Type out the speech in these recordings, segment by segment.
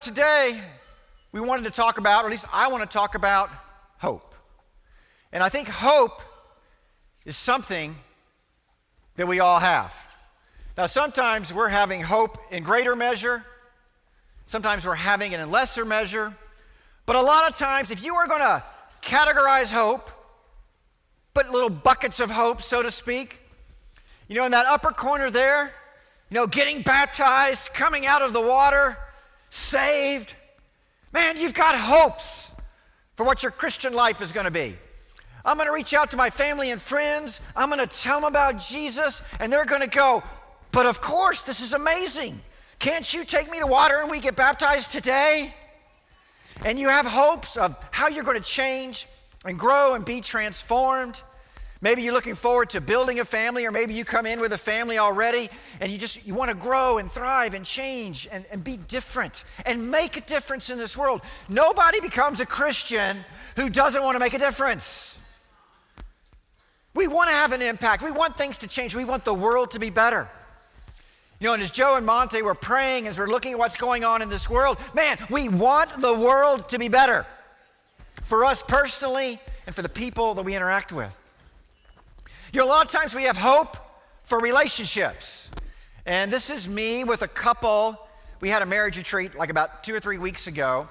today we wanted to talk about, or at least I want to talk about, hope. And I think hope is something that we all have. Now, sometimes we're having hope in greater measure. Sometimes we're having it in lesser measure. But a lot of times, if you are going to categorize hope, put little buckets of hope, so to speak, in that upper corner there, getting baptized, coming out of the water, saved. Man, you've got hopes for what your Christian life is going to be. I'm going to reach out to my family and friends. I'm going to tell them about Jesus, and they're going to go, but of course, this is amazing. Can't you take me to water and we get baptized today? And you have hopes of how you're going to change and grow and be transformed. Maybe you're looking forward to building a family, or maybe you come in with a family already and you want to grow and thrive and change and be different and make a difference in this world. Nobody becomes a Christian who doesn't want to make a difference. We want to have an impact. We want things to change. We want the world to be better. And as Joe and Monte were praying, as we're looking at what's going on in this world, man, we want the world to be better for us personally and for the people that we interact with. A lot of times we have hope for relationships. And this is me with a couple. We had a marriage retreat like about 2 or 3 weeks ago.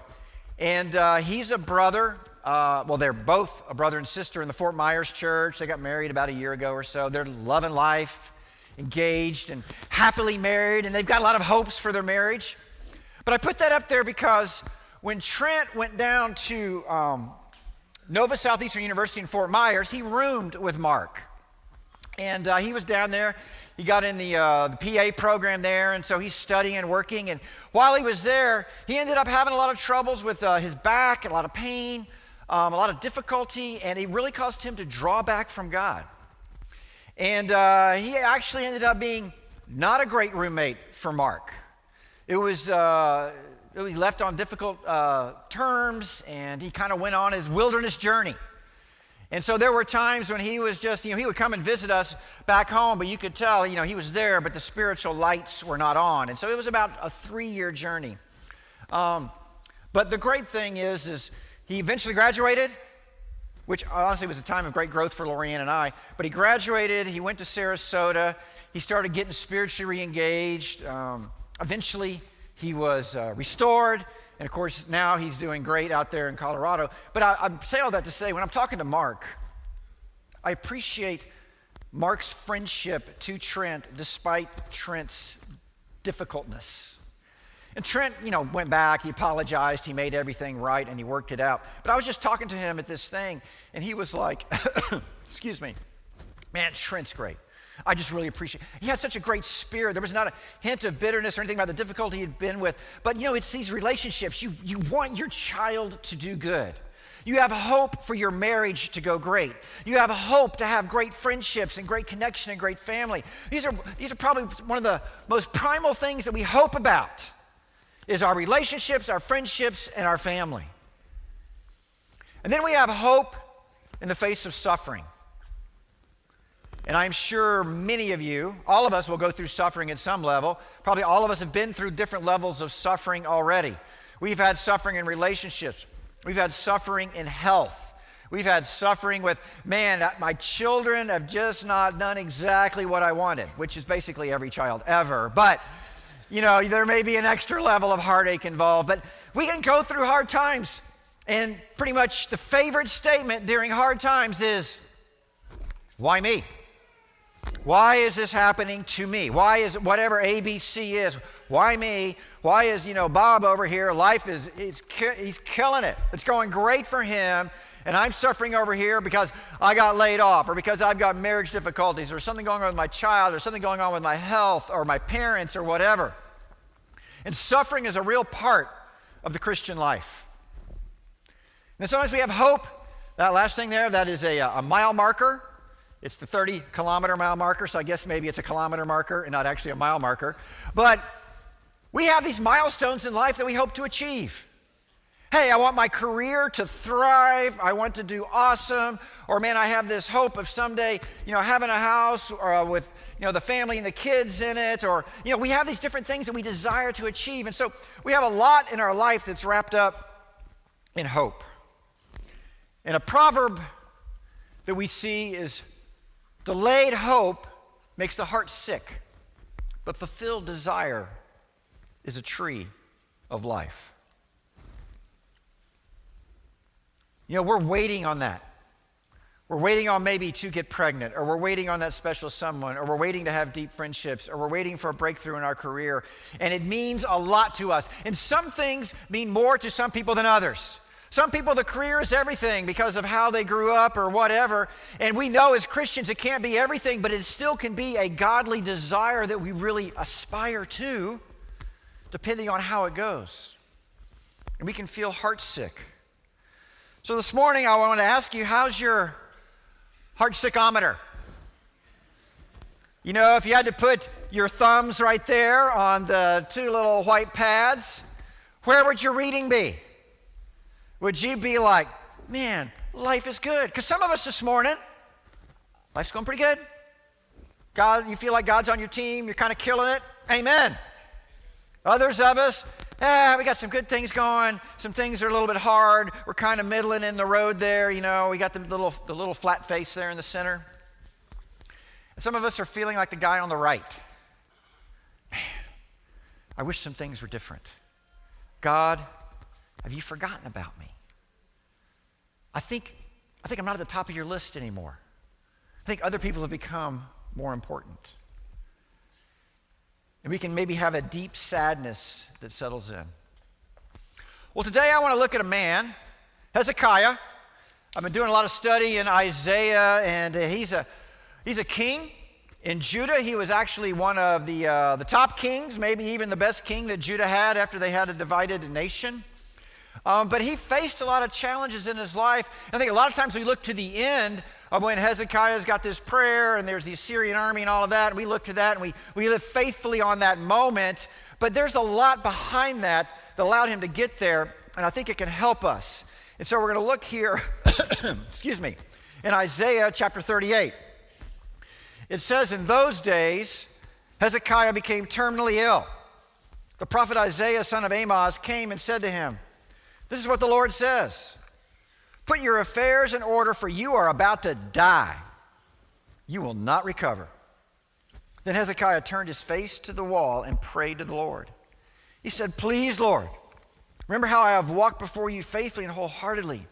And he's a brother. They're both a brother and sister in the Fort Myers church. They got married about a year ago or so. They're loving life, engaged and happily married. And they've got a lot of hopes for their marriage. But I put that up there because when Trent went down to Nova Southeastern University in Fort Myers, he roomed with Mark. And he was down there. He got in the PA program there, and so he's studying and working. And while he was there, he ended up having a lot of troubles with his back, a lot of pain, a lot of difficulty, and it really caused him to draw back from God. And he actually ended up being not a great roommate for Mark. It was he left on difficult terms, and he kind of went on his wilderness journey. And so there were times when he was just, he would come and visit us back home, but you could tell, he was there, but the spiritual lights were not on. And so it was about a 3-year journey. But the great thing is he eventually graduated, which honestly was a time of great growth for Lorianne and I. But he graduated, he went to Sarasota, he started getting spiritually re-engaged. Eventually he was restored. And of course, now he's doing great out there in Colorado. But I say all that to say, when I'm talking to Mark, I appreciate Mark's friendship to Trent despite Trent's difficultness. And Trent, went back, he apologized, he made everything right, and he worked it out. But I was just talking to him at this thing, and he was like, excuse me, man, Trent's great. I just really appreciate it. He had such a great spirit. There was not a hint of bitterness or anything about the difficulty he'd been with. But, it's these relationships. You want your child to do good. You have hope for your marriage to go great. You have hope to have great friendships and great connection and great family. These are probably one of the most primal things that we hope about is our relationships, our friendships, and our family. And then we have hope in the face of suffering. And I'm sure many of you, all of us will go through suffering at some level. Probably all of us have been through different levels of suffering already. We've had suffering in relationships. We've had suffering in health. We've had suffering with, my children have just not done exactly what I wanted, which is basically every child ever. But, there may be an extra level of heartache involved. But we can go through hard times. And pretty much the favorite statement during hard times is, why me? Why is this happening to me? Why is whatever ABC is? Why me? Why is, Bob over here, life he's killing it. It's going great for him, and I'm suffering over here because I got laid off, or because I've got marriage difficulties, or something going on with my child, or something going on with my health, or my parents, or whatever. And suffering is a real part of the Christian life. And sometimes we have hope. That last thing there, that is a mile marker. It's the 30-kilometer mile marker, so I guess maybe it's a kilometer marker and not actually a mile marker. But we have these milestones in life that we hope to achieve. Hey, I want my career to thrive. I want to do awesome. Or man, I have this hope of someday, having a house with, the family and the kids in it. Or, we have these different things that we desire to achieve. And so we have a lot in our life that's wrapped up in hope. And a proverb that we see is, delayed hope makes the heart sick, but fulfilled desire is a tree of life. We're waiting on that. We're waiting on maybe to get pregnant, or we're waiting on that special someone, or we're waiting to have deep friendships, or we're waiting for a breakthrough in our career. And it means a lot to us. And some things mean more to some people than others. Some people, the career is everything because of how they grew up or whatever. And we know as Christians it can't be everything, but it still can be a godly desire that we really aspire to, depending on how it goes. And we can feel heartsick. So this morning I want to ask you, how's your heartsickometer? If you had to put your thumbs right there on the two little white pads, where would your reading be? Would you be like, man, life is good? Because some of us this morning, life's going pretty good. God, you feel like God's on your team, you're kind of killing it. Amen. Others of us, we got some good things going. Some things are a little bit hard. We're kind of middling in the road there. We got the little flat face there in the center. And some of us are feeling like the guy on the right. Man, I wish some things were different. God, have you forgotten about me? I think I'm not at the top of your list anymore. I think other people have become more important. And we can maybe have a deep sadness that settles in. Well, today I want to look at a man, Hezekiah. I've been doing a lot of study in Isaiah, and he's a king in Judah. He was actually one of the top kings, maybe even the best king that Judah had after they had a divided nation. But he faced a lot of challenges in his life. I think a lot of times we look to the end of when Hezekiah's got this prayer and there's the Assyrian Army and all of that, and we look to that and we live faithfully on that moment. But there's a lot behind that allowed him to get there, and I think it can help us. And so we're going to look here, in Isaiah chapter 38. It says, in those days, Hezekiah became terminally ill. The prophet Isaiah, son of Amoz, came and said to him, this is what the Lord says. Put your affairs in order, for you are about to die. You will not recover. Then Hezekiah turned his face to the wall and prayed to the Lord. He said, please, Lord, remember how I have walked before you faithfully and wholeheartedly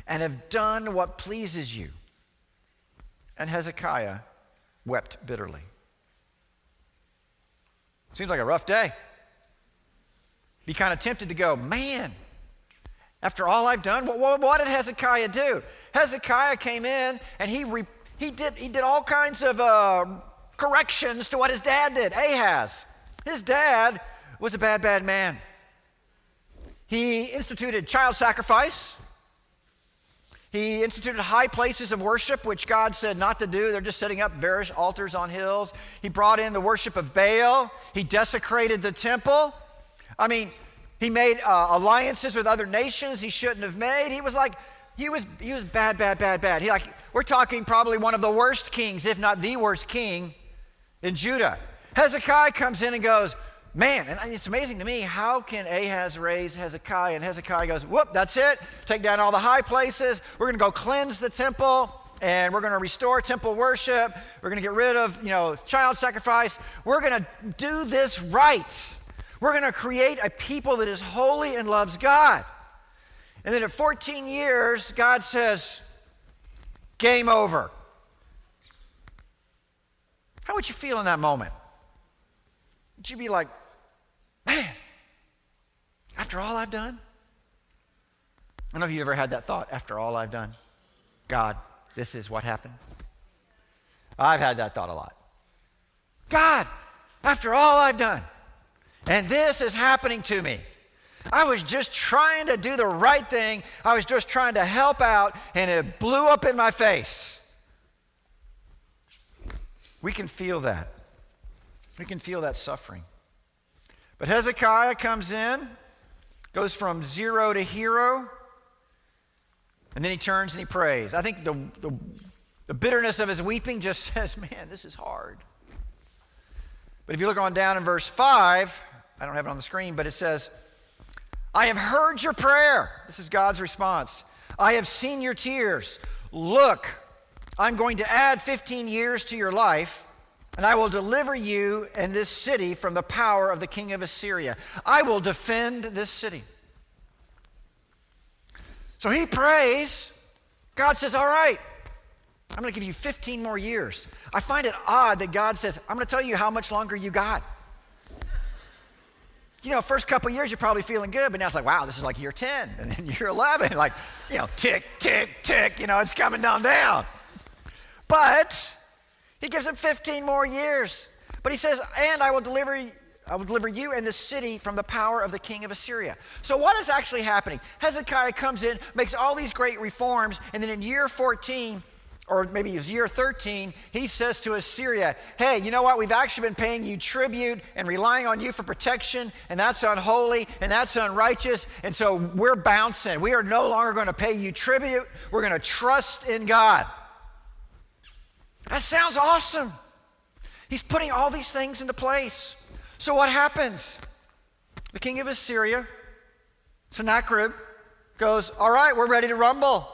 and have done what pleases you. And Hezekiah wept bitterly. Seems like a rough day. Be kind of tempted to go, man, after all I've done, what did Hezekiah do? Hezekiah came in and he did all kinds of corrections to what his dad did, Ahaz. His dad was a bad man. He instituted child sacrifice. He instituted high places of worship, which God said not to do. They're just setting up various altars on hills. He brought in the worship of Baal. He desecrated the temple. He made alliances with other nations he shouldn't have made. He was bad. We're talking probably one of the worst kings, if not the worst king in Judah. Hezekiah comes in and goes, man, and it's amazing to me, how can Ahaz raise Hezekiah? And Hezekiah goes, whoop, that's it. Take down all the high places. We're going to go cleanse the temple, and we're going to restore temple worship. We're going to get rid of, child sacrifice. We're going to do this right. We're going to create a people that is holy and loves God. And then at 14 years, God says, game over. How would you feel in that moment? Would you be like, man, after all I've done? I don't know if you ever had that thought, after all I've done. God, this is what happened. I've had that thought a lot. God, after all I've done, and this is happening to me. I was just trying to do the right thing. I was just trying to help out, and it blew up in my face. We can feel that. We can feel that suffering. But Hezekiah comes in, goes from zero to hero, and then he turns and he prays. I think the bitterness of his weeping just says, man, this is hard. But if you look on down in verse 5, I don't have it on the screen, but it says, I have heard your prayer. This is God's response. I have seen your tears. Look, I'm going to add 15 years to your life, and I will deliver you and this city from the power of the king of Assyria. I will defend this city. So he prays. God says, all right, I'm going to give you 15 more years. I find it odd that God says, I'm going to tell you how much longer you got. You know, first couple years, you're probably feeling good, but now it's like, wow, this is like year 10, and then year 11, like, you know, tick, tick, tick, you know, it's coming down. But he gives him 15 more years. But he says, and I will deliver you and this city from the power of the king of Assyria. So what is actually happening? Hezekiah comes in, makes all these great reforms, and then in year 14, or maybe it's year 13, he says to Assyria, hey, you know what? We've actually been paying you tribute and relying on you for protection, and that's unholy, and that's unrighteous, and so we're bouncing. We are no longer going to pay you tribute. We're going to trust in God. That sounds awesome. He's putting all these things into place. So what happens? The king of Assyria, Sennacherib, goes, all right, we're ready to rumble.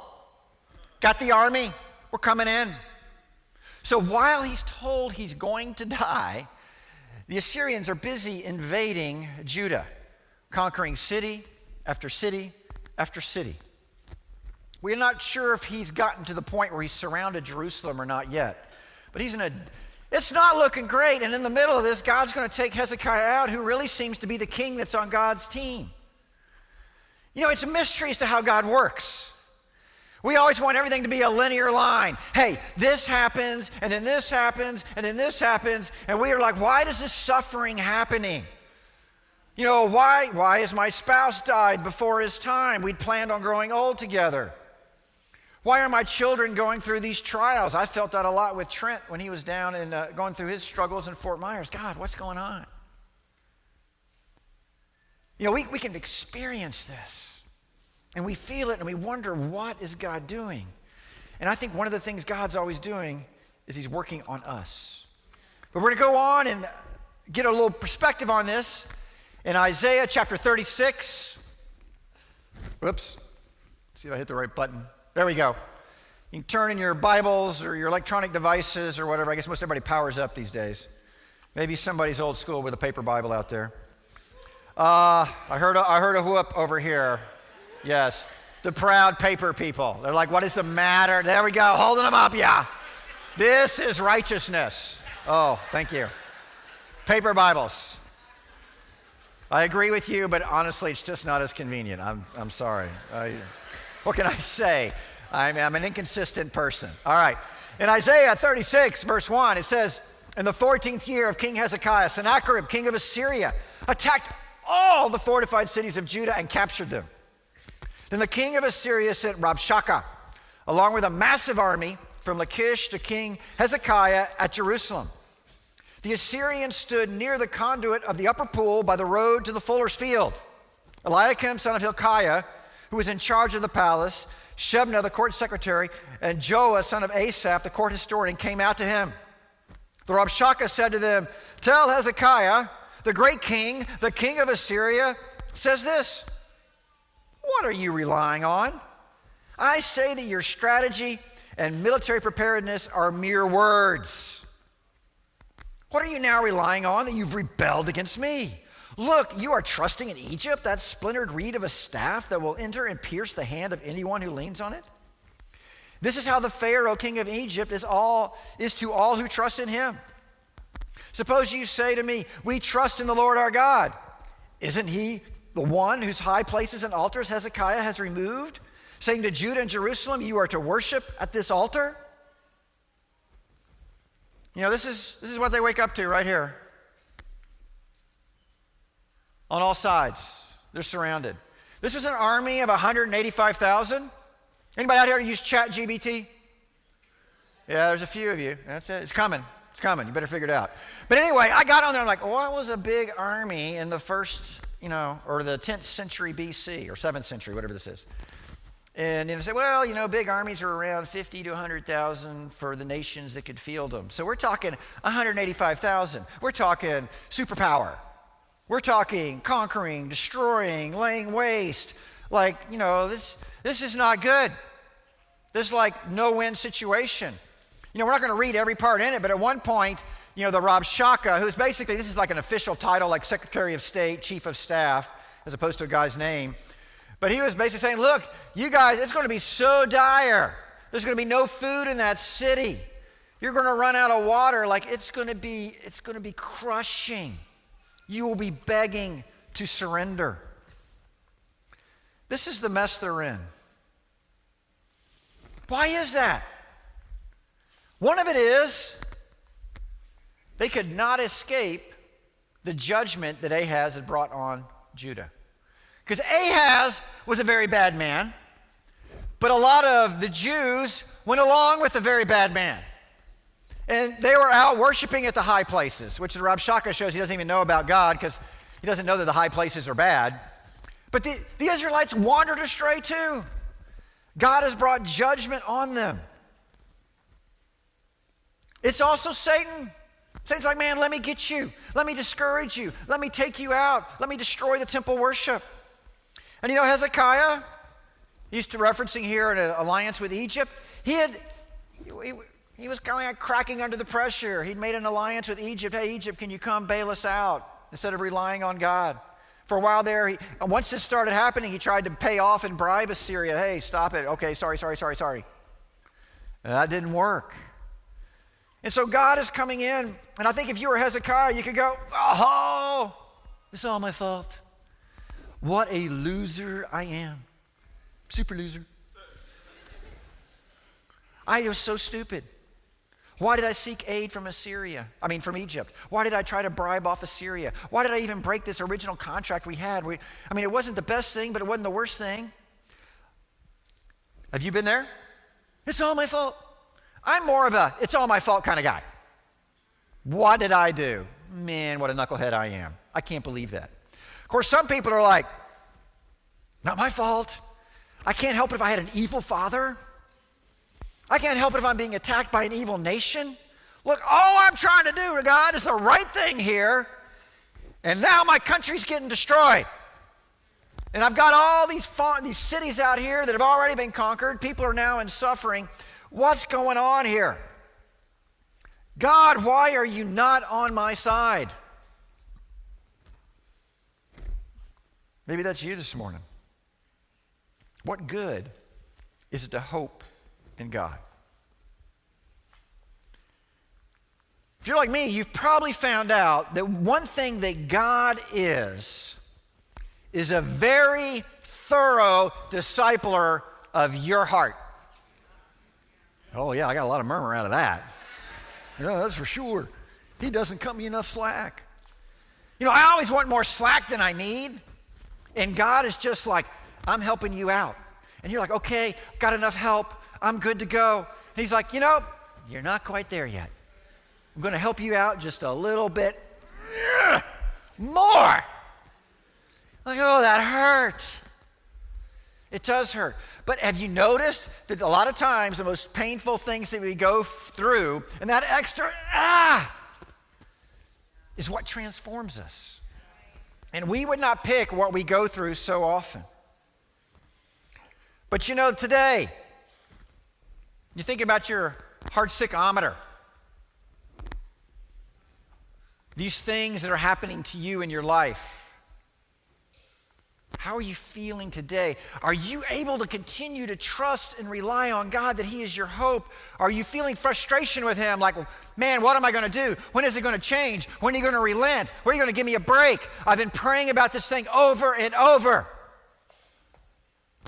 Got the army. We're coming in. So while he's told he's going to die, the Assyrians are busy invading Judah, conquering city after city after city. We're not sure if he's gotten to the point where he's surrounded Jerusalem or not yet. But it's not looking great. And in the middle of this, God's going to take Hezekiah out, who really seems to be the king that's on God's team. You know, it's a mystery as to how God works. We always want everything to be a linear line. Hey, this happens, and then this happens, and then this happens, and we are like, why is this suffering happening? You know, why has my spouse died before his time? We'd planned on growing old together. Why are my children going through these trials? I felt that a lot with Trent when he was down and going through his struggles in Fort Myers. God, what's going on? You know, we can experience this. And we feel it and we wonder, what is God doing? And I think one of the things God's always doing is he's working on us. But we're going to go on and get a little perspective on this in Isaiah chapter 36. Whoops. See if I hit the right button. There we go. You can turn in your Bibles or your electronic devices or whatever. I guess most everybody powers up these days. Maybe somebody's old school with a paper Bible out there. I heard a whoop over here. Yes, the proud paper people. They're like, what is the matter? There we go, holding them up, yeah. This is righteousness. Oh, thank you. Paper Bibles. I agree with you, but honestly, it's just not as convenient. I'm sorry. What can I say? I'm an inconsistent person. All right. In Isaiah 36, verse 1, it says, in the 14th year of King Hezekiah, Sennacherib, king of Assyria, attacked all the fortified cities of Judah and captured them. Then the king of Assyria sent Rabshakeh, along with a massive army, from Lachish to King Hezekiah at Jerusalem. The Assyrians stood near the conduit of the upper pool by the road to the fuller's field. Eliakim, son of Hilkiah, who was in charge of the palace, Shebna, the court secretary, and Joah, son of Asaph, the court historian, came out to him. The Rabshakeh said to them, tell Hezekiah, the great king, the king of Assyria, says this, what are you relying on? I say that your strategy and military preparedness are mere words. What are you now relying on that you've rebelled against me? Look, you are trusting in Egypt, that splintered reed of a staff that will enter and pierce the hand of anyone who leans on it? This is how the Pharaoh, king of Egypt, is to all who trust in him. Suppose you say to me, we trust in the Lord our God. Isn't he the one whose high places and altars Hezekiah has removed, saying to Judah and Jerusalem, you are to worship at this altar? You know, this is what they wake up to right here. On all sides, they're surrounded. This was an army of 185,000. Anybody out here use ChatGPT? Yeah, there's a few of you. That's it. It's coming. It's coming. You better figure it out. But anyway, I got on there. I'm like, what was a big army in the first or the 10th century BC or 7th century, whatever this is. And they say, well, big armies are around 50 to 100,000 for the nations that could field them. So we're talking 185,000. We're talking superpower. We're talking conquering, destroying, laying waste. This is not good. This is like no-win situation. We're not going to read every part in it, but at one point, the Rabshakeh, who's basically, this is like an official title like Secretary of State, Chief of Staff, as opposed to a guy's name. But he was basically saying, look, you guys, it's going to be so dire. There's going to be no food in that city. You're going to run out of water. It's going to be crushing. You will be begging to surrender. This is the mess they're in. Why is that? One of it is they could not escape the judgment that Ahaz had brought on Judah. Because Ahaz was a very bad man, but a lot of the Jews went along with the very bad man. And they were out worshiping at the high places, which the Rabshakeh shows he doesn't even know about God because he doesn't know that the high places are bad. But the Israelites wandered astray too. God has brought judgment on them. It's also Satan. Satan's like, man, let me get you. Let me discourage you. Let me take you out. Let me destroy the temple worship. And Hezekiah, he's referencing here an alliance with Egypt. He was kind of cracking under the pressure. He'd made an alliance with Egypt. Hey, Egypt, can you come bail us out instead of relying on God? For a while there, once this started happening, he tried to pay off and bribe Assyria. Hey, stop it. Okay, sorry. And that didn't work. And so God is coming in, and I think if you were Hezekiah, you could go, oh, it's all my fault. What a loser I am. Super loser. I was so stupid. Why did I seek aid from from Egypt? Why did I try to bribe off Assyria? Why did I even break this original contract we had? It wasn't the best thing, but it wasn't the worst thing. Have you been there? It's all my fault. I'm more of a it's all my fault kind of guy. What did I do? Man, what a knucklehead I am. I can't believe that. Of course, some people are like, not my fault. I can't help it if I had an evil father. I can't help it if I'm being attacked by an evil nation. Look, all I'm trying to do to God is the right thing here, and now my country's getting destroyed. And I've got all these cities out here that have already been conquered. People are now in suffering. What's going on here? God, why are you not on my side? Maybe that's you this morning. What good is it to hope in God? If you're like me, you've probably found out that one thing that God is a very thorough discipler of your heart. Oh yeah, I got a lot of murmur out of that. That's for sure. He doesn't cut me enough slack. I always want more slack than I need. And God is just like, I'm helping you out. And you're like, okay, got enough help. I'm good to go. And he's like, you're not quite there yet. I'm going to help you out just a little bit more. Like, oh, that hurt. It does hurt. But have you noticed that a lot of times the most painful things that we go through, and that extra is what transforms us. And we would not pick what we go through so often. But today, you think about your heart-sickometer. These things that are happening to you in your life. How are you feeling today? Are you able to continue to trust and rely on God that He is your hope? Are you feeling frustration with Him? Like, man, what am I going to do? When is it going to change? When are you going to relent? When are you going to give me a break? I've been praying about this thing over and over.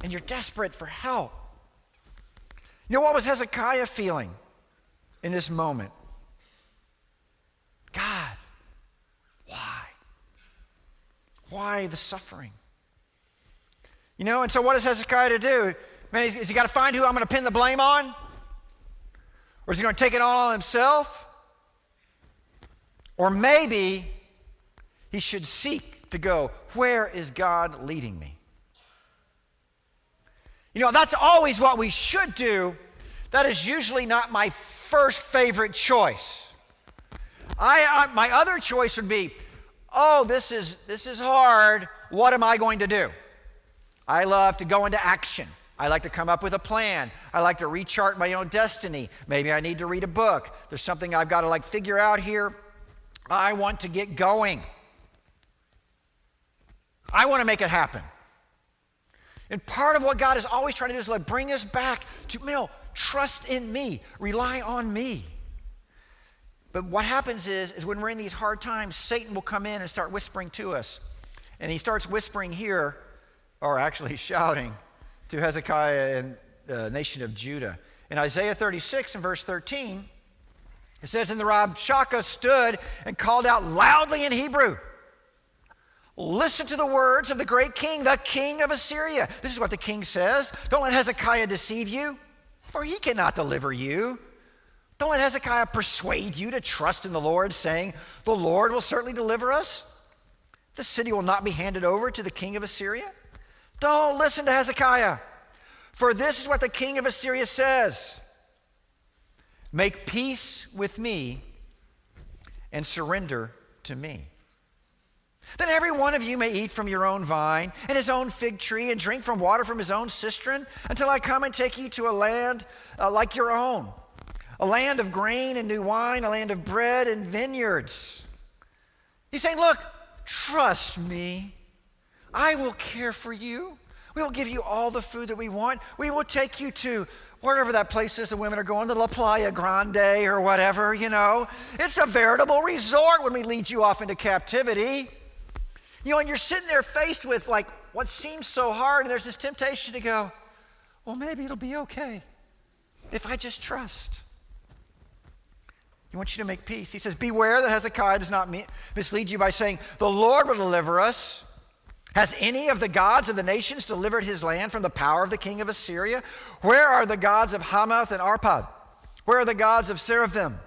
And you're desperate for help. What was Hezekiah feeling in this moment? God, why? Why the suffering? And so what is Hezekiah to do? Man, is he got to find who I'm going to pin the blame on? Or is he going to take it all on himself? Or maybe he should seek to go, where is God leading me? You know, that's always what we should do. That is usually not my first favorite choice. My other choice would be, oh, this is hard. What am I going to do? I love to go into action. I like to come up with a plan. I like to rechart my own destiny. Maybe I need to read a book. There's something I've got to figure out here. I want to get going. I want to make it happen. And part of what God is always trying to do is bring us back to, trust in me, rely on me. But what happens is when we're in these hard times, Satan will come in and start whispering to us. And he starts whispering here, or actually shouting, to Hezekiah and the nation of Judah. In Isaiah 36 and verse 13, it says, and the Rabshakeh stood and called out loudly in Hebrew, listen to the words of the great king, the king of Assyria. This is what the king says. Don't let Hezekiah deceive you, for he cannot deliver you. Don't let Hezekiah persuade you to trust in the Lord, saying, the Lord will certainly deliver us. The city will not be handed over to the king of Assyria. Don't listen to Hezekiah, for this is what the king of Assyria says. Make peace with me and surrender to me. Then every one of you may eat from your own vine and his own fig tree and drink from water from his own cistern until I come and take you to a land like your own, a land of grain and new wine, a land of bread and vineyards. He's saying, look, trust me. I will care for you. We will give you all the food that we want. We will take you to wherever that place is the women are going, the La Playa Grande or whatever, It's a veritable resort when we lead you off into captivity. And you're sitting there faced with what seems so hard, and there's this temptation to go, well, maybe it'll be okay if I just trust. He wants you to make peace. He says, beware that Hezekiah does not mislead you by saying, the Lord will deliver us. Has any of the gods of the nations delivered his land from the power of the king of Assyria? Where are the gods of Hamath and Arpad? Where are the gods of Seraphim?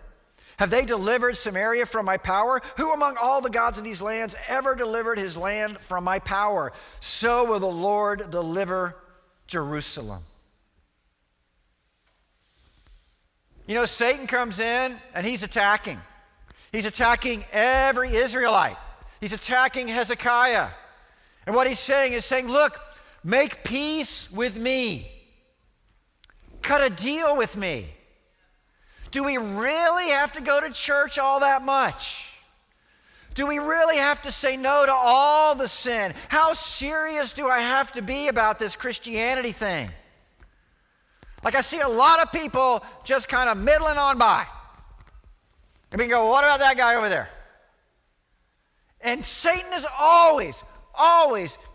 Have they delivered Samaria from my power? Who among all the gods of these lands ever delivered his land from my power? So will the Lord deliver Jerusalem. Satan comes in and he's attacking. He's attacking every Israelite. He's attacking Hezekiah. And what he's saying is look, make peace with me. Cut a deal with me. Do we really have to go to church all that much? Do we really have to say no to all the sin? How serious do I have to be about this Christianity thing? I see a lot of people just kind of middling on by. And we can go, well, what about that guy over there? And Satan is always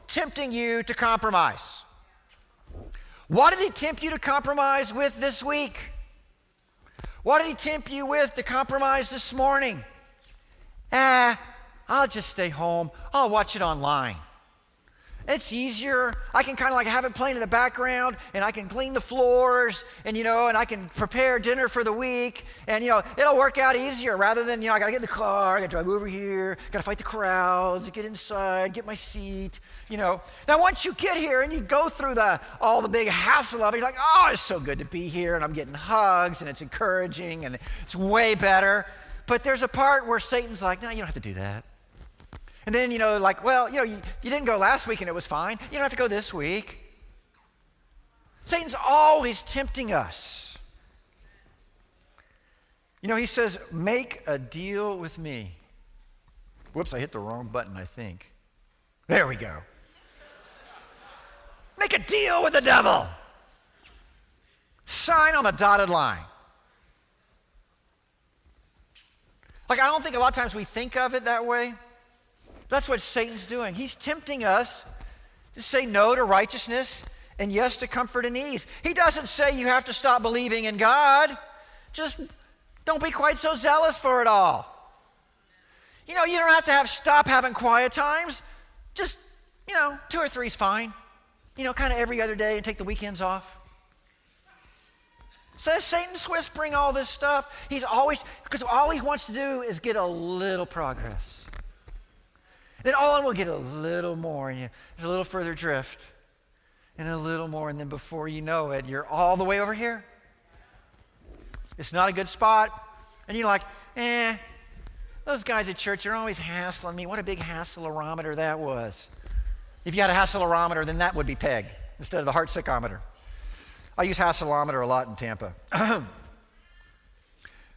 tempting you to compromise. What did he tempt you to compromise with this week? What did he tempt you with to compromise this morning? I'll just stay home. I'll watch it online. It's easier. I can kind of have it playing in the background, and I can clean the floors, and and I can prepare dinner for the week, and it'll work out easier rather than I gotta get in the car, I gotta drive over here, gotta fight the crowds, get inside, get my seat, Now once you get here and you go through all the big hassle of it, you're like, oh, it's so good to be here, and I'm getting hugs, and it's encouraging, and it's way better. But there's a part where Satan's like, no, you don't have to do that. And then, you didn't go last week and it was fine. You don't have to go this week. Satan's always tempting us. He says, make a deal with me. Whoops, I hit the wrong button, I think. There we go. Make a deal with the devil. Sign on the dotted line. I don't think a lot of times we think of it that way. That's what Satan's doing. He's tempting us to say no to righteousness and yes to comfort and ease. He doesn't say you have to stop believing in God. Just don't be quite so zealous for it all. You don't have to stop having quiet times. Just, 2 or 3 is fine. Kind of every other day and take the weekends off. So Satan's whispering all this stuff. Because all he wants to do is get a little progress. Then all and we'll get a little more, and there's a little further drift, and a little more, and then before you know it, you're all the way over here. It's not a good spot, and you're like, those guys at church are always hassling me. What a big hasslerometer that was. If you had a hasslerometer, then that would be peg instead of the heart sickometer. I use hassleometer a lot in Tampa.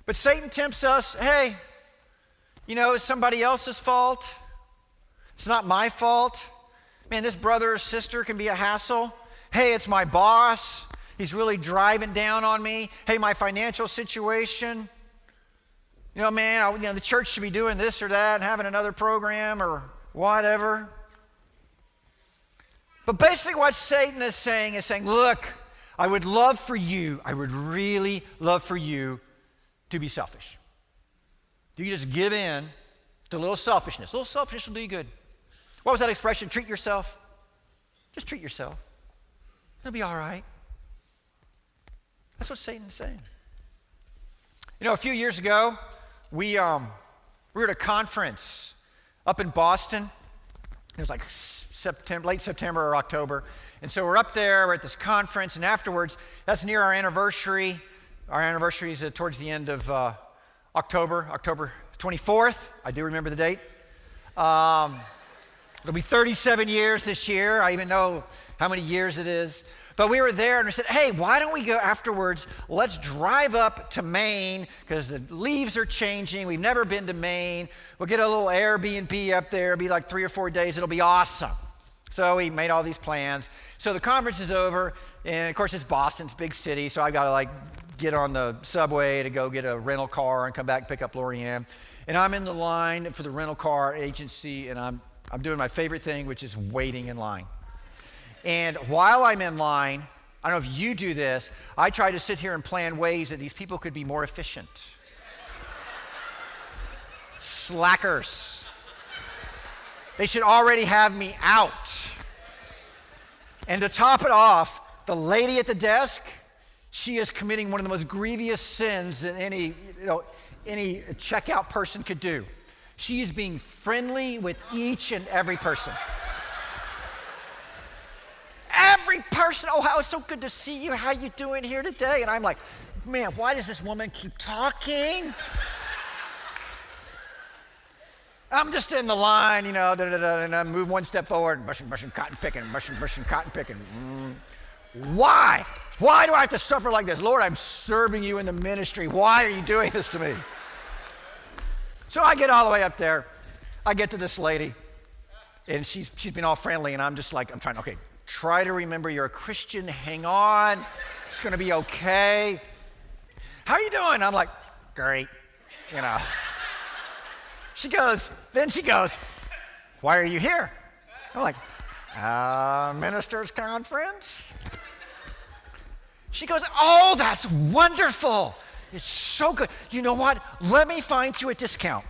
But Satan tempts us, hey, it's somebody else's fault. It's not my fault. Man, this brother or sister can be a hassle. Hey, it's my boss. He's really driving down on me. Hey, my financial situation. The church should be doing this or that and having another program or whatever. But basically what Satan is saying, look, I would really love for you to be selfish. Do you just give in to a little selfishness? A little selfishness will do you good. What was that expression? Treat yourself. Just treat yourself. It'll be all right. That's what Satan's saying. A few years ago, we were at a conference up in Boston. It was like late September or October. And so we're up there, we're at this conference, and afterwards, that's near our anniversary. Our anniversary is towards the end of October 24th. I do remember the date. It'll be 37 years this year. I even know how many years it is. But we were there and we said, hey, why don't we go afterwards? Let's drive up to Maine because the leaves are changing. We've never been to Maine. We'll get a little Airbnb up there. It'll be like 3 or 4 days. It'll be awesome. So we made all these plans. So the conference is over. And of course, it's Boston. It's a big city. So I got to get on the subway to go get a rental car and come back and pick up Lorianne. And I'm in the line for the rental car agency, and I'm doing my favorite thing, which is waiting in line. And while I'm in line, I don't know if you do this, I try to sit here and plan ways that these people could be more efficient. Slackers. They should already have me out. And to top it off, the lady at the desk, she is committing one of the most grievous sins that any checkout person could do. She is being friendly with each and every person. Every person, oh, how it's so good to see you. How you doing here today? And I'm like, man, why does this woman keep talking? I'm just in the line, and I move one step forward, brushing, cotton picking, brushing, cotton picking. Why? Why do I have to suffer like this? Lord, I'm serving you in the ministry. Why are you doing this to me? So I get all the way up there. I get to this lady, and she's been all friendly, and I'm just like, I'm trying, okay, try to remember you're a Christian. Hang on. It's going to be okay. How are you doing? I'm like, great. She goes, why are you here? I'm like, minister's conference. She goes, oh, that's wonderful. It's so good. You know what? Let me find you a discount.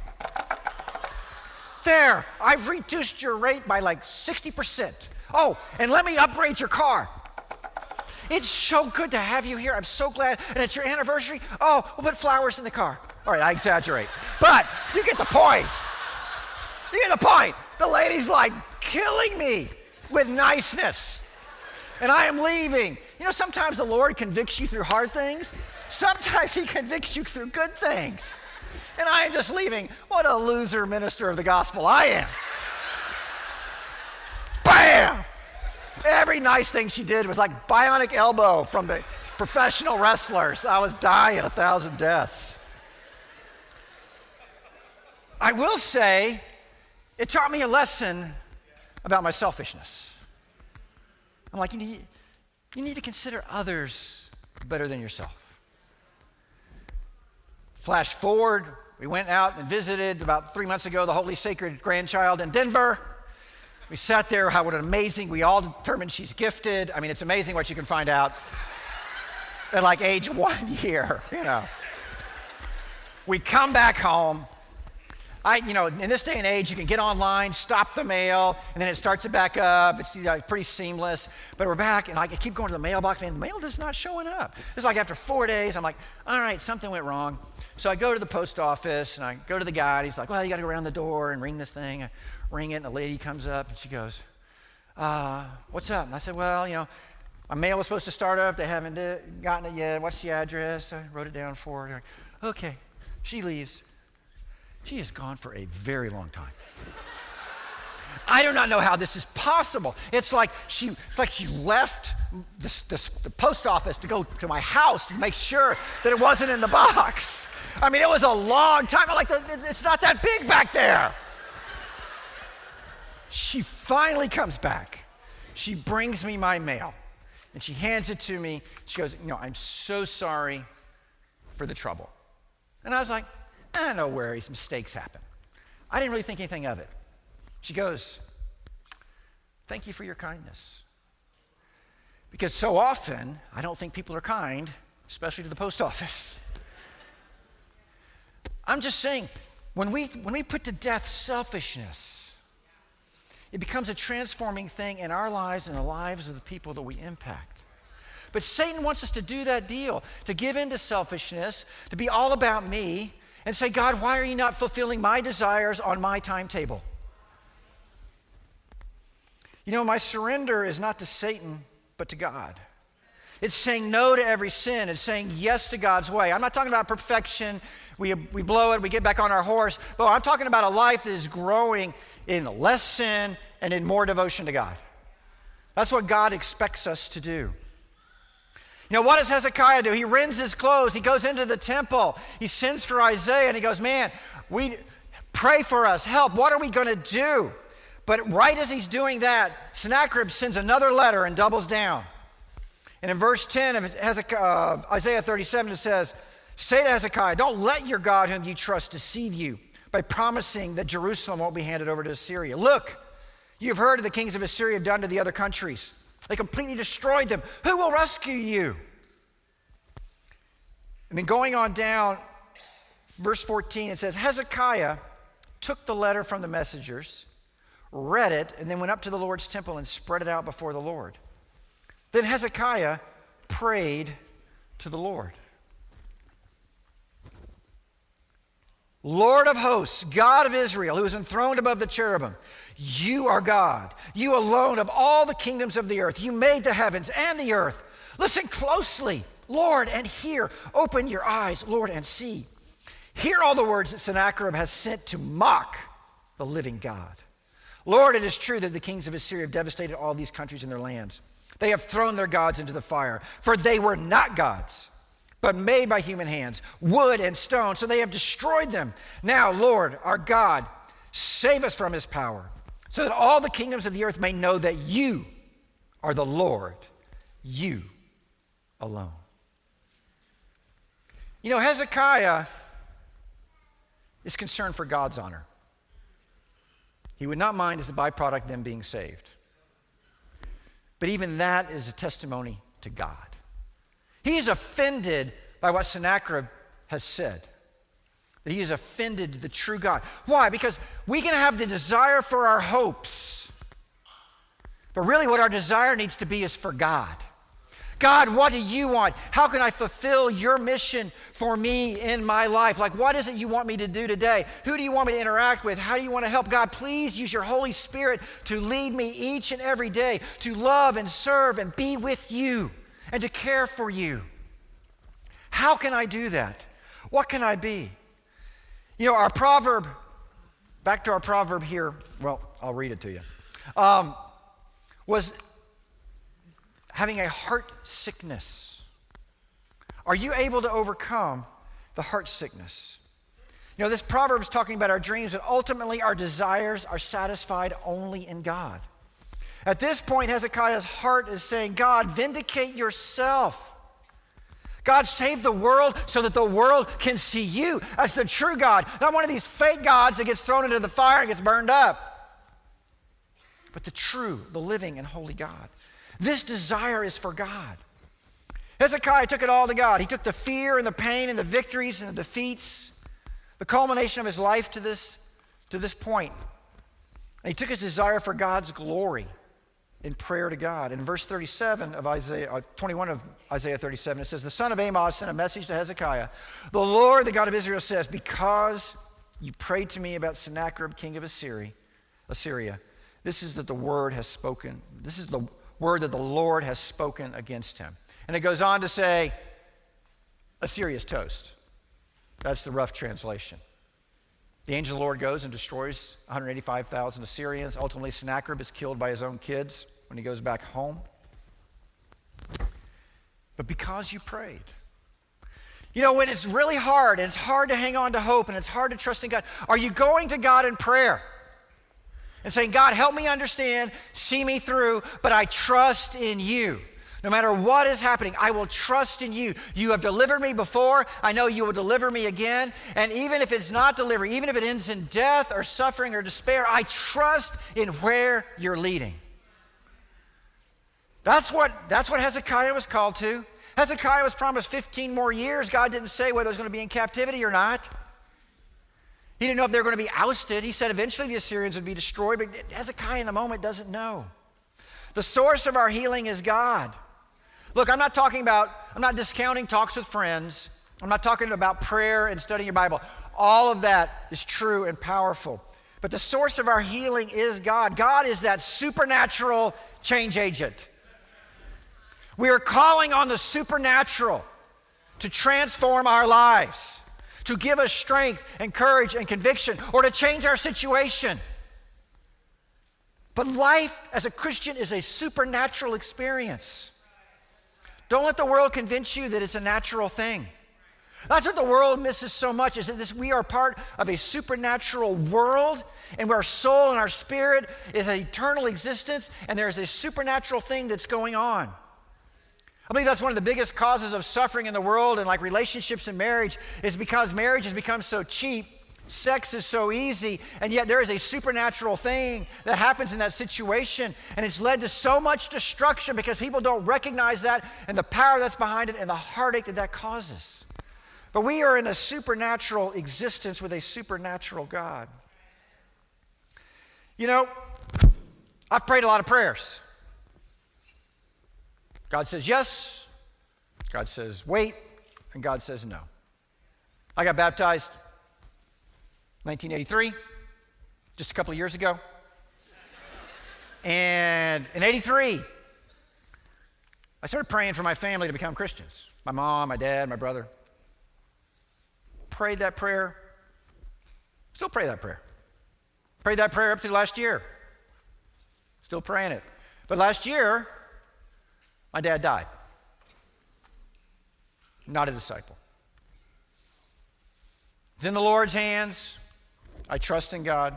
There, I've reduced your rate by like 60%. Oh, and let me upgrade your car. It's so good to have you here. I'm so glad. And it's your anniversary. Oh, we'll put flowers in the car. All right, I exaggerate. But you get the point. You get the point. The lady's like killing me with niceness. And I am leaving. Sometimes the Lord convicts you through hard things. Sometimes he convicts you through good things. And I am just leaving. What a loser minister of the gospel I am. Bam! Every nice thing she did was like bionic elbow from the professional wrestlers. I was dying 1,000 deaths. I will say, it taught me a lesson about my selfishness. I'm like, you need to consider others better than yourself. Flash forward, we went out and visited about 3 months ago the Holy Sacred Grandchild in Denver. We sat there, what an amazing, we all determined she's gifted. I mean, it's amazing what you can find out at like age 1 year, We come back home. In this day and age, you can get online, stop the mail, and then it starts it back up. It's pretty seamless. But we're back, and I keep going to the mailbox, and the mail is not showing up. It's like after 4 days, I'm like, all right, something went wrong. So I go to the post office, and I go to the guy, and he's like, well, you got to go around the door and ring this thing. I ring it, and a lady comes up, and she goes, what's up? And I said, well, my mail was supposed to start up. They haven't gotten it yet. What's the address? I wrote it down for her. Okay. She leaves. She is gone for a very long time. I do not know how this is possible. It's like she left the post office to go to my house to make sure that it wasn't in the box. I mean, it was a long time. It's not that big back there. She finally comes back. She brings me my mail, and she hands it to me. She goes, I'm so sorry for the trouble. And I was like, no worries, mistakes happen. I didn't really think anything of it. She goes, thank you for your kindness. Because so often, I don't think people are kind, especially to the post office. I'm just saying, when we put to death selfishness, it becomes a transforming thing in our lives and the lives of the people that we impact. But Satan wants us to do that deal, to give in to selfishness, to be all about me, and say, God, why are you not fulfilling my desires on my timetable? My surrender is not to Satan, but to God. It's saying no to every sin. It's saying yes to God's way. I'm not talking about perfection. We blow it, we get back on our horse. But I'm talking about a life that is growing in less sin and in more devotion to God. That's what God expects us to do. What does Hezekiah do? He rends his clothes. He goes into the temple. He sends for Isaiah, and he goes, man, pray for us, help. What are we going to do? But right as he's doing that, Sennacherib sends another letter and doubles down. And in verse 10 of Isaiah 37, it says, say to Hezekiah, don't let your God whom you trust deceive you by promising that Jerusalem won't be handed over to Assyria. Look, you've heard of the kings of Assyria have done to the other countries. They completely destroyed them. Who will rescue you? And then going on down, verse 14, it says, Hezekiah took the letter from the messengers, read it, and then went up to the Lord's temple and spread it out before the Lord. Then Hezekiah prayed to the Lord. Lord of hosts, God of Israel, who is enthroned above the cherubim, you are God. You alone of all the kingdoms of the earth. You made the heavens and the earth. Listen closely, Lord, and hear. Open your eyes, Lord, and see. Hear all the words that Sennacherib has sent to mock the living God. Lord, it is true that the kings of Assyria have devastated all these countries and their lands. They have thrown their gods into the fire, for they were not gods, but made by human hands, wood and stone, so they have destroyed them. Now, Lord, our God, save us from his power, so that all the kingdoms of the earth may know that you are the Lord, you alone. Hezekiah is concerned for God's honor. He would not mind as a byproduct them being saved. But even that is a testimony to God. He is offended by what Sennacherib has said. That he is offended the true God. Why? Because we can have the desire for our hopes. But really what our desire needs to be is for God. God, what do you want? How can I fulfill your mission for me in my life? What is it you want me to do today? Who do you want me to interact with? How do you want to help? God, please use your Holy Spirit to lead me each and every day, to love and serve and be with you and to care for you. How can I do that? What can I be? Our proverb, back to our proverb here, well, I'll read it to you, was having a heart sickness. Are you able to overcome the heart sickness? This proverb is talking about our dreams, but ultimately our desires are satisfied only in God. At this point, Hezekiah's heart is saying, God, vindicate yourself. God, save the world so that the world can see you as the true God, not one of these fake gods that gets thrown into the fire and gets burned up, but the true, the living and holy God. This desire is for God. Hezekiah took it all to God. He took the fear and the pain and the victories and the defeats, the culmination of his life to this point. And he took his desire for God's glory in prayer to God. In verse 37 of Isaiah, 21 of Isaiah 37, it says, the son of Amoz sent a message to Hezekiah. The Lord, the God of Israel says, because you prayed to me about Sennacherib, king of Assyria, Assyria. This is that the word has spoken. This is the word that the Lord has spoken against him. And it goes on to say, Assyria's toast. That's the rough translation. The angel of the Lord goes and destroys 185,000 Assyrians. Ultimately, Sennacherib is killed by his own kids when he goes back home. But because you prayed. You know, when it's really hard, and it's hard to hang on to hope, and it's hard to trust in God, are you going to God in prayer and saying, God, help me understand, see me through, but I trust in you. No matter what is happening, I will trust in you. You have delivered me before. I know you will deliver me again. And even if it's not delivery, even if it ends in death or suffering or despair, I trust in where you're leading. That's what Hezekiah was called to. Hezekiah was promised 15 more years. God didn't say whether he was going to be in captivity or not. He didn't know if they were going to be ousted. He said eventually the Assyrians would be destroyed, but Hezekiah in the moment doesn't know. The source of our healing is God. Look, I'm not discounting talks with friends. I'm not talking about prayer and studying your Bible. All of that is true and powerful. But the source of our healing is God. God is that supernatural change agent. We are calling on the supernatural to transform our lives, to give us strength and courage and conviction, or to change our situation. But life as a Christian is a supernatural experience. Don't let the world convince you that it's a natural thing. That's what the world misses so much, is that we are part of a supernatural world, and our soul and our spirit is an eternal existence, and there's a supernatural thing that's going on. I believe that's one of the biggest causes of suffering in the world, and like relationships and marriage, is because marriage has become so cheap, sex is so easy, and yet there is a supernatural thing that happens in that situation, and it's led to so much destruction because people don't recognize that and the power that's behind it and the heartache that causes. But we are in a supernatural existence with a supernatural God. You know, I've prayed a lot of prayers. God says yes, God says wait, and God says no. I got baptized 1983, just a couple of years ago. And in 83, I started praying for my family to become Christians. My mom, my dad, my brother. Prayed that prayer. Still pray that prayer. Prayed that prayer up to last year. Still praying it. But last year, my dad died. Not a disciple. It's in the Lord's hands. I trust in God.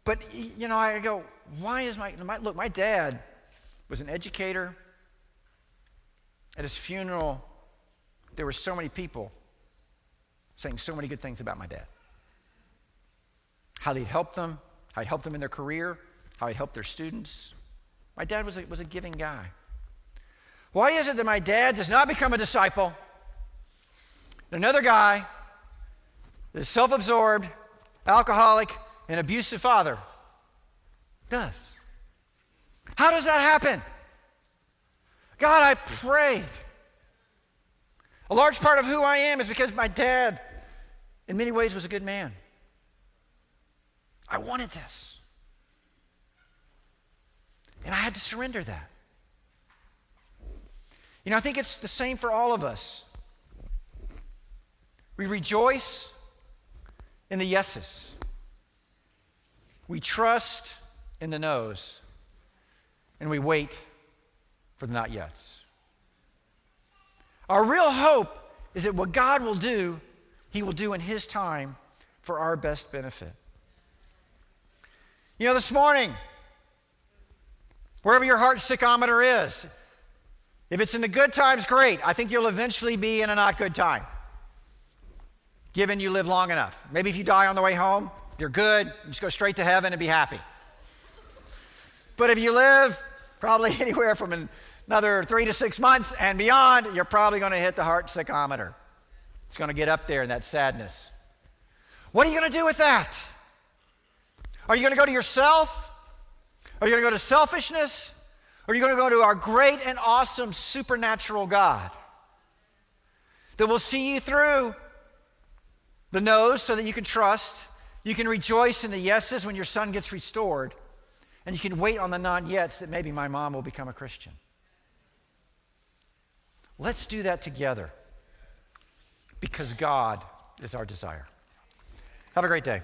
But, you know, I go, why is look, my dad was an educator. At his funeral, there were so many people saying so many good things about my dad. How he'd helped them, how he'd helped them in their career, how he'd helped their students. My dad was a giving guy. Why is it that my dad does not become a disciple? Another guy that is self-absorbed, alcoholic, and abusive father does. How does that happen? God, I prayed. A large part of who I am is because my dad, in many ways, was a good man. I wanted this. And I had to surrender that. You know, I think it's the same for all of us. We rejoice in the yeses. We trust in the no's. And we wait for the not yets. Our real hope is that what God will do, He will do in His time for our best benefit. You know, this morning, wherever your heart psychometer is, if it's in the good times, great. I think you'll eventually be in a not good time, given you live long enough. Maybe if you die on the way home, you're good. You just go straight to heaven and be happy. But if you live probably anywhere from another 3 to 6 months and beyond, you're probably going to hit the heart psychometer. It's going to get up there in that sadness. What are you going to do with that? Are you going to go to yourself? Are you going to go to selfishness? Or are you going to go to our great and awesome supernatural God that will see you through the no's so that you can trust, You can rejoice in the yeses when your son gets restored, and you can wait on the not-yets that maybe my mom will become a Christian. Let's do that together because God is our desire. Have a great day.